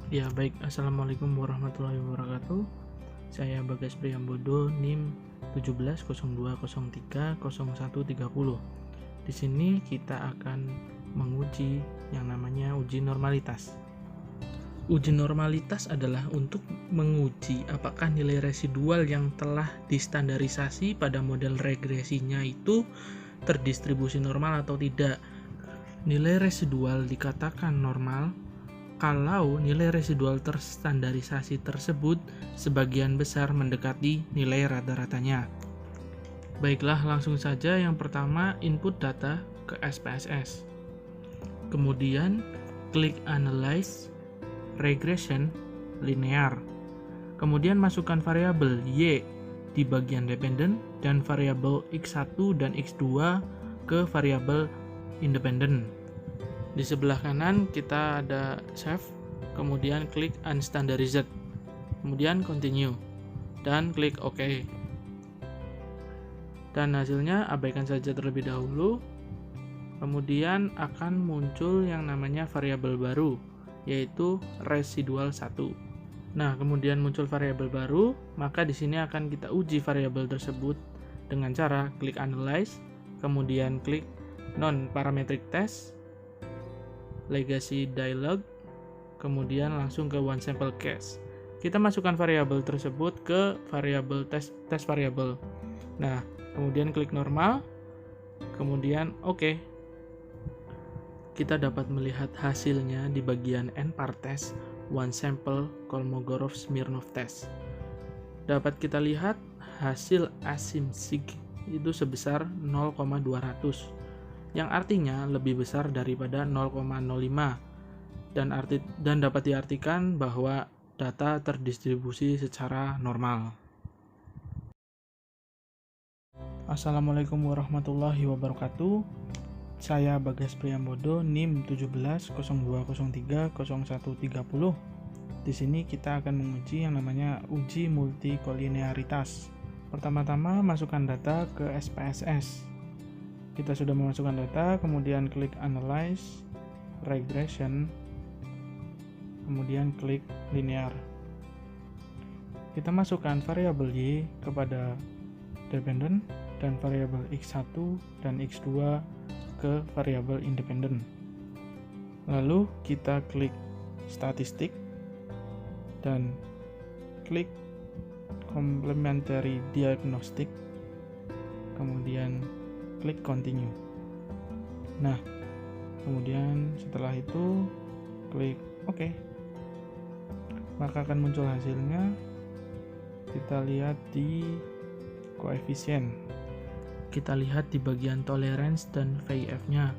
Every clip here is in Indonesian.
Ya baik, Assalamualaikum warahmatullahi wabarakatuh. Saya Bagas Priyambodo, NIM 1702030130. Di sini kita akan menguji yang namanya uji normalitas. Uji normalitas adalah untuk menguji apakah nilai residual yang telah distandarisasi pada model regresinya itu terdistribusi normal atau tidak. Nilai residual dikatakan normal kalau nilai residual terstandarisasi tersebut sebagian besar mendekati nilai rata-ratanya. Baiklah, langsung saja yang pertama input data ke SPSS. Kemudian klik Analyze, Regression, Linear. Kemudian masukkan variabel Y di bagian dependent dan variabel X1 dan X2 ke variabel independent. Di sebelah kanan kita ada save, kemudian klik unstandarized, kemudian continue, dan klik OK. Dan hasilnya abaikan saja terlebih dahulu. Kemudian akan muncul yang namanya variabel baru, yaitu residual 1. Nah, kemudian muncul variabel baru, maka di sini akan kita uji variabel tersebut dengan cara klik analyze, kemudian klik non-parametric test, legacy dialog, kemudian langsung ke one sample case. Kita masukkan variabel tersebut ke variabel test variabel. Nah, kemudian klik normal, kemudian OK. Kita dapat melihat hasilnya di bagian n-part-test one sample Kolmogorov-Smirnov test. Dapat kita lihat hasil asimsig itu sebesar 0,200. yang artinya lebih besar daripada 0,05 dan dapat diartikan bahwa data terdistribusi secara normal. Assalamualaikum warahmatullahi wabarakatuh. Saya Bagas Priyambodo, NIM 1702030130. Di sini kita akan menguji yang namanya uji multikolinearitas. Pertama-tama masukkan data ke SPSS. Kita sudah memasukkan data, kemudian klik Analyze, Regression, kemudian klik Linear. Kita masukkan variabel Y kepada dependent dan variabel X1 dan X2 ke variabel independent. Lalu kita klik statistik dan klik complementary diagnostic, kemudian klik continue. Nah, kemudian setelah itu klik OK. Maka akan muncul hasilnya. Kita lihat di koefisien. Kita lihat di bagian tolerance dan VIF-nya.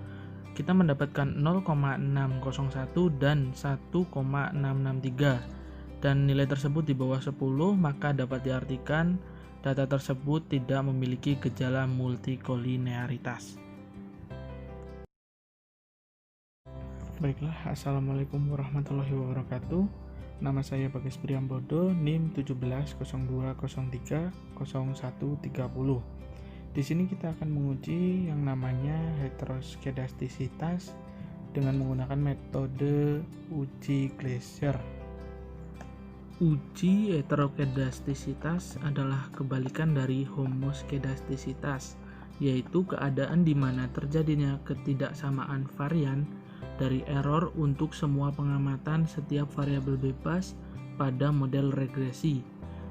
Kita mendapatkan 0,601 dan 1,663. Dan nilai tersebut di bawah 10, maka dapat diartikan data tersebut tidak memiliki gejala multikolinearitas. Baiklah, Assalamualaikum warahmatullahi wabarakatuh. Nama saya Bagas Priyambodo, NIM 1702030130. Di sini kita akan menguji yang namanya heteroskedastisitas dengan menggunakan metode uji Glaser. Uji heteroskedastisitas adalah kebalikan dari homoskedastisitas, yaitu keadaan di mana terjadinya ketidaksamaan varian dari error untuk semua pengamatan setiap variabel bebas pada model regresi.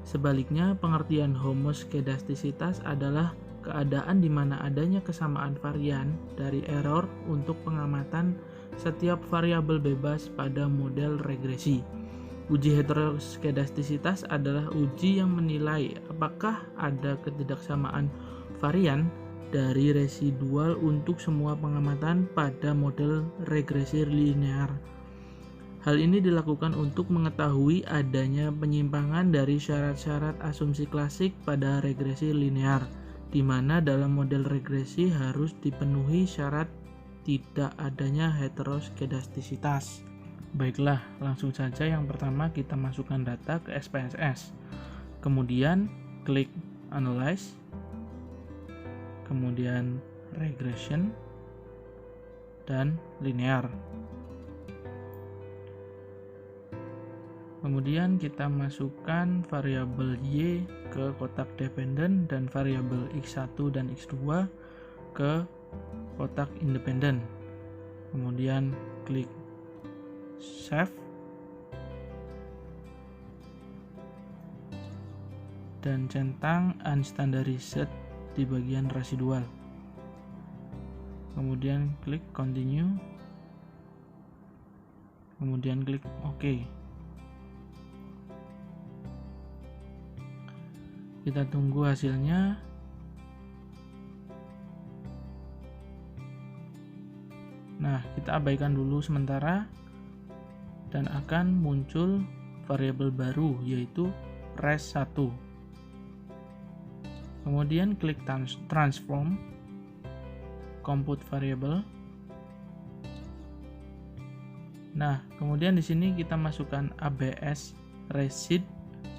Sebaliknya, pengertian homoskedastisitas adalah keadaan di mana adanya kesamaan varian dari error untuk pengamatan setiap variabel bebas pada model regresi. Uji heteroskedastisitas adalah uji yang menilai apakah ada ketidaksamaan varian dari residual untuk semua pengamatan pada model regresi linear. Hal ini dilakukan untuk mengetahui adanya penyimpangan dari syarat-syarat asumsi klasik pada regresi linear, di mana dalam model regresi harus dipenuhi syarat tidak adanya heteroskedastisitas. Baiklah, langsung saja yang pertama kita masukkan data ke SPSS. Kemudian klik Analyze, kemudian Regression, dan Linear. Kemudian kita masukkan variabel Y ke kotak dependent dan variabel X1 dan X2 ke kotak independen. Kemudian klik save dan centang unstandarized di bagian residual. Kemudian klik continue. Kemudian klik OK. Kita tunggu hasilnya. Nah, kita abaikan dulu sementara dan akan muncul variabel baru yaitu res1. Kemudian klik transform compute variable. Nah, kemudian di sini kita masukkan ABS resid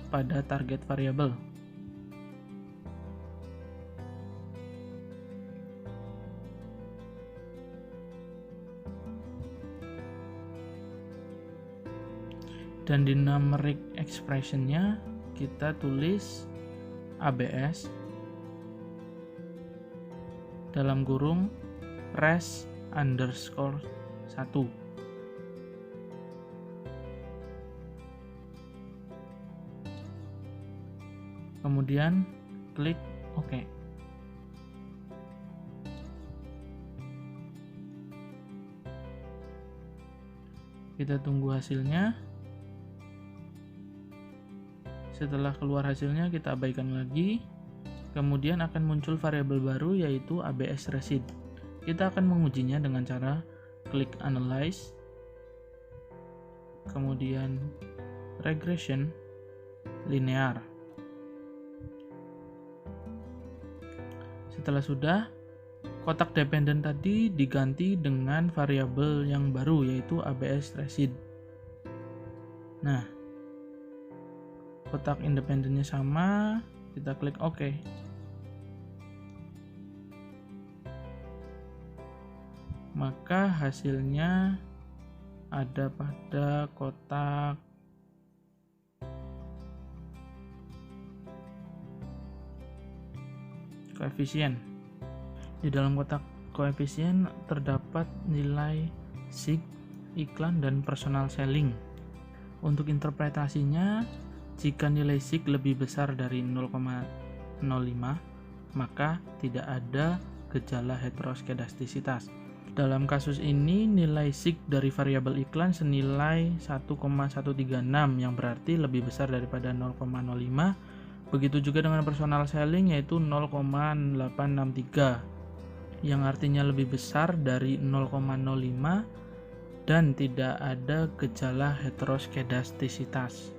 pada target variable. Dan di numeric expression-nya kita tulis ABS dalam kurung res underscore 1. Kemudian klik OK. Kita tunggu hasilnya. Setelah keluar hasilnya kita abaikan lagi. Kemudian akan muncul variabel baru yaitu ABS resid. Kita akan mengujinya dengan cara klik analyze, kemudian regression linear. Setelah sudah, kotak dependent tadi diganti dengan variabel yang baru yaitu ABS resid. Nah, kotak independennya sama, kita klik OK. Maka hasilnya ada pada kotak koefisien. Di dalam kotak koefisien terdapat nilai SIG, iklan, dan personal selling. Untuk interpretasinya, jika nilai SIG lebih besar dari 0,05, maka tidak ada gejala heteroskedastisitas. Dalam kasus ini, nilai SIG dari variabel iklan senilai 1,136 yang berarti lebih besar daripada 0,05. Begitu juga dengan personal selling yaitu 0,863 yang artinya lebih besar dari 0,05 dan tidak ada gejala heteroskedastisitas.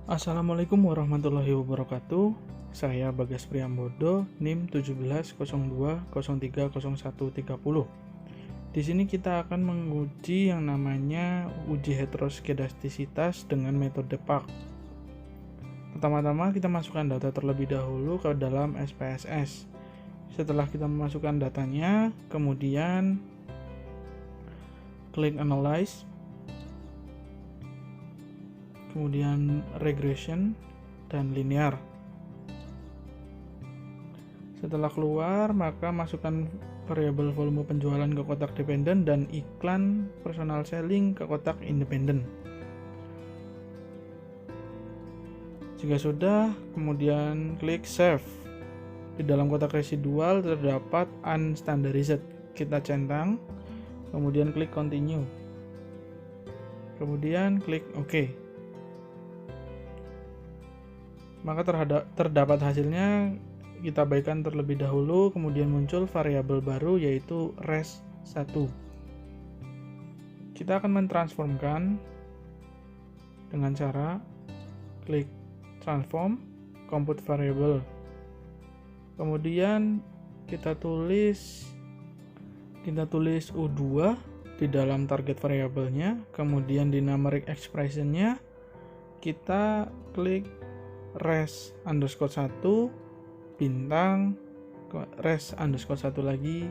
Assalamualaikum warahmatullahi wabarakatuh. Saya Bagas Priambodo, NIM 1702030130. Di sini kita akan menguji yang namanya uji heteroskedastisitas dengan metode PAK. Pertama-tama kita masukkan data terlebih dahulu ke dalam SPSS. Setelah kita memasukkan datanya, kemudian klik analyze, kemudian regression dan linear. Setelah keluar, maka masukkan variabel volume penjualan ke kotak dependent dan iklan personal selling ke kotak independen. Jika sudah, kemudian klik save. Di dalam kotak residual terdapat unstandarized. Kita centang, kemudian klik continue. Kemudian klik OK. Maka terdapat hasilnya. Kita abaikan terlebih dahulu, kemudian muncul variabel baru yaitu res1. Kita akan mentransformkan dengan cara klik transform compute variable. Kemudian kita tulis U2 di dalam target variabelnya, kemudian di numeric expression-nya kita klik res underscore 1 bintang res underscore 1 lagi,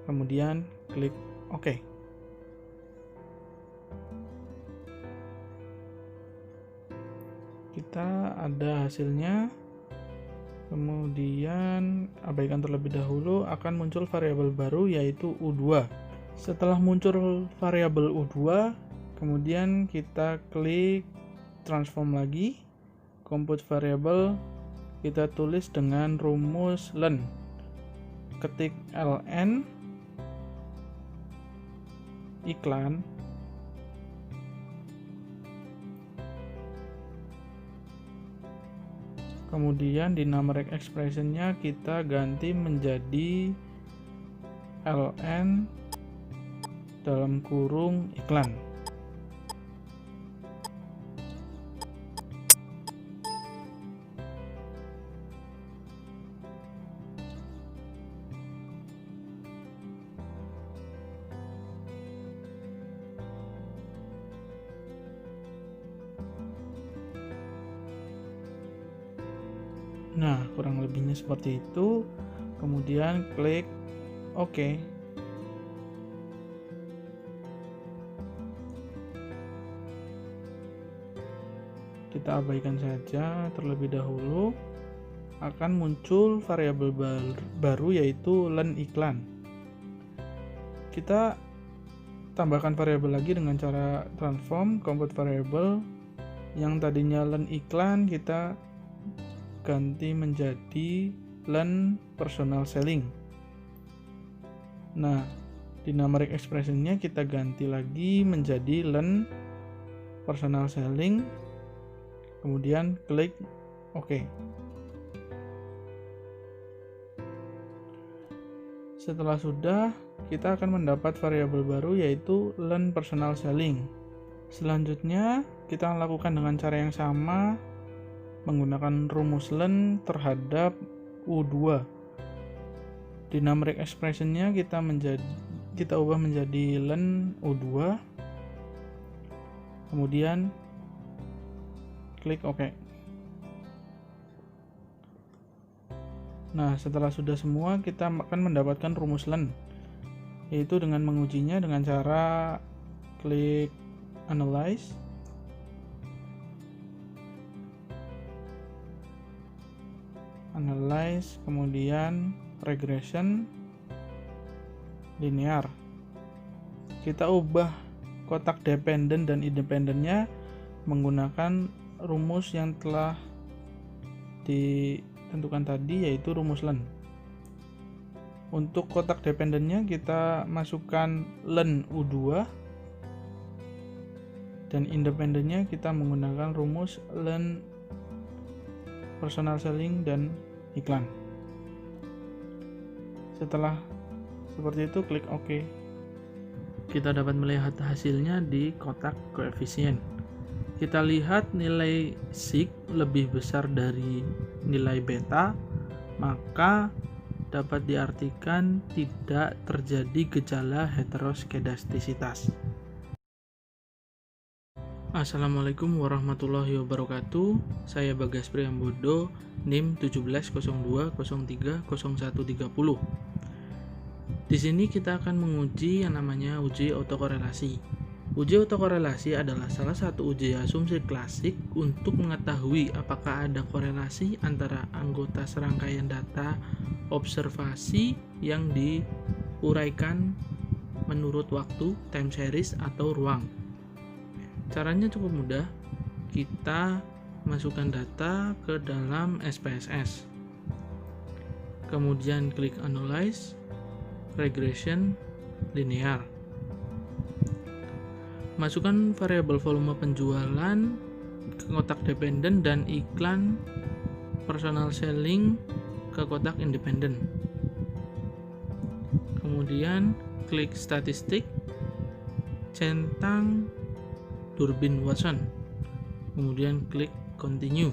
kemudian klik OK. kita ada hasilnya. Kemudian abaikan terlebih dahulu, akan muncul variabel baru yaitu U2. Setelah muncul variabel U2, kemudian kita klik transform lagi, compute variable, kita tulis dengan rumus len. Ketik ln iklan, kemudian di numeric expression-nya kita ganti menjadi ln dalam kurung iklan. Nah, kurang lebihnya seperti itu. Kemudian klik OK. Kita abaikan saja terlebih dahulu. Akan muncul variabel baru yaitu len iklan. Kita tambahkan variabel lagi dengan cara transform compute variable. Yang tadinya len iklan kita ganti menjadi len personal selling. Nah, di numeric expression-nya kita ganti lagi menjadi len personal selling, kemudian klik OK. Setelah sudah, kita akan mendapat variabel baru yaitu len personal selling. Selanjutnya, kita lakukan dengan cara yang sama, menggunakan rumus len terhadap U2. Di numeric expression-nya kita ubah menjadi len U2. Kemudian klik OK. Nah, setelah sudah semua, kita akan mendapatkan rumus len, yaitu dengan mengujinya dengan cara klik analyze, kemudian regression, linear. Kita ubah kotak dependent dan independennya menggunakan rumus yang telah ditentukan tadi, yaitu rumus len. Untuk kotak dependentnya kita masukkan len U2, dan independennya kita menggunakan rumus len personal selling dan iklan. Setelah seperti itu klik OK. Kita dapat melihat hasilnya di kotak koefisien. Kita lihat nilai sig lebih besar dari nilai beta, maka dapat diartikan tidak terjadi gejala heteroskedastisitas. Assalamualaikum warahmatullahi wabarakatuh. Saya Bagas Priambodo, NIM 1702030130. Di sini kita akan menguji yang namanya uji autokorelasi. Uji autokorelasi adalah salah satu uji asumsi klasik untuk mengetahui apakah ada korelasi antara anggota serangkaian data observasi yang diuraikan menurut waktu, time series, atau ruang. Caranya cukup mudah. Kita masukkan data ke dalam SPSS, kemudian klik analyze, regression, linear. Masukkan variabel volume penjualan ke kotak dependent dan iklan personal selling ke kotak independent. Kemudian klik statistik, centang Durbin Watson, kemudian klik continue,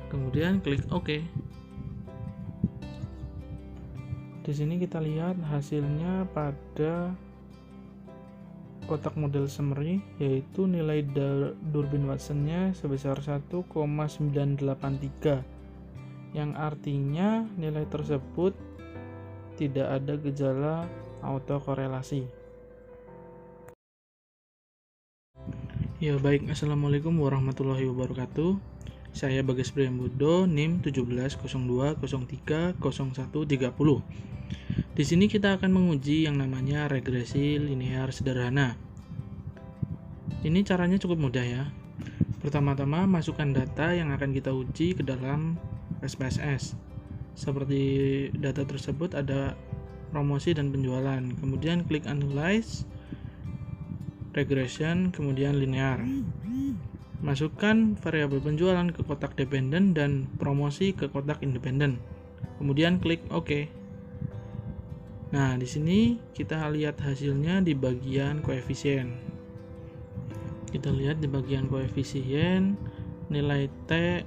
kemudian klik OK. Di sini kita lihat hasilnya pada kotak model summary, yaitu nilai Durbin Watson-nya sebesar 1,983, yang artinya nilai tersebut tidak ada gejala autokorelasi. Ya baik, Assalamualaikum warahmatullahi wabarakatuh. Saya Bagas Priyambodo, NIM 1702030130. Di sini kita akan menguji yang namanya regresi linear sederhana. Ini caranya cukup mudah ya. Pertama-tama masukkan data yang akan kita uji ke dalam SPSS. Seperti data tersebut ada promosi dan penjualan. Kemudian klik Analyze, Regression, kemudian Linear. Masukkan variabel penjualan ke kotak dependen dan promosi ke kotak independen. Kemudian klik OK. Nah, di sini kita lihat hasilnya di bagian koefisien. Kita lihat di bagian koefisien nilai T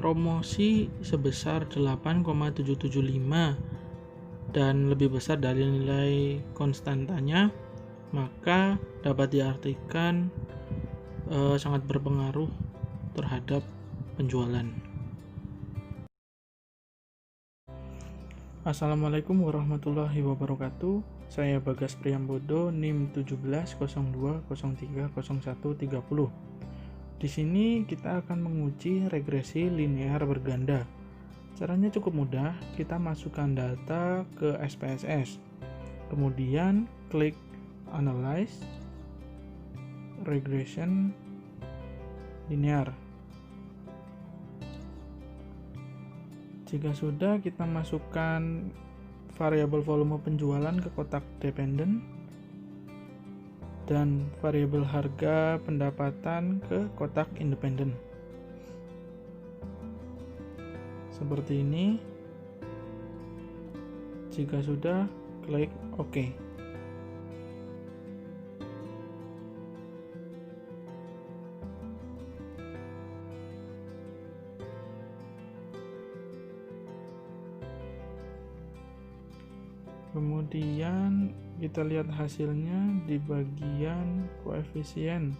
promosi sebesar 8,775 dan lebih besar dari nilai konstantanya, maka dapat diartikan sangat berpengaruh terhadap penjualan. Assalamualaikum warahmatullahi wabarakatuh. Saya Bagas Priyambodo, NIM 1702030130. Di sini kita akan menguji regresi linear berganda. Caranya cukup mudah, kita masukkan data ke SPSS. Kemudian klik Analyze, Regression, Linear. Jika sudah, kita masukkan variabel volume penjualan ke kotak dependen dan variabel harga pendapatan ke kotak independen. Seperti ini. Jika sudah, klik OK. Kemudian kita lihat hasilnya di bagian koefisien,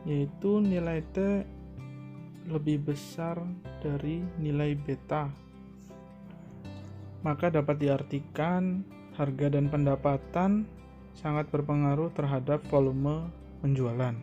yaitu nilai T lebih besar dari nilai beta. Maka dapat diartikan harga dan pendapatan sangat berpengaruh terhadap volume penjualan.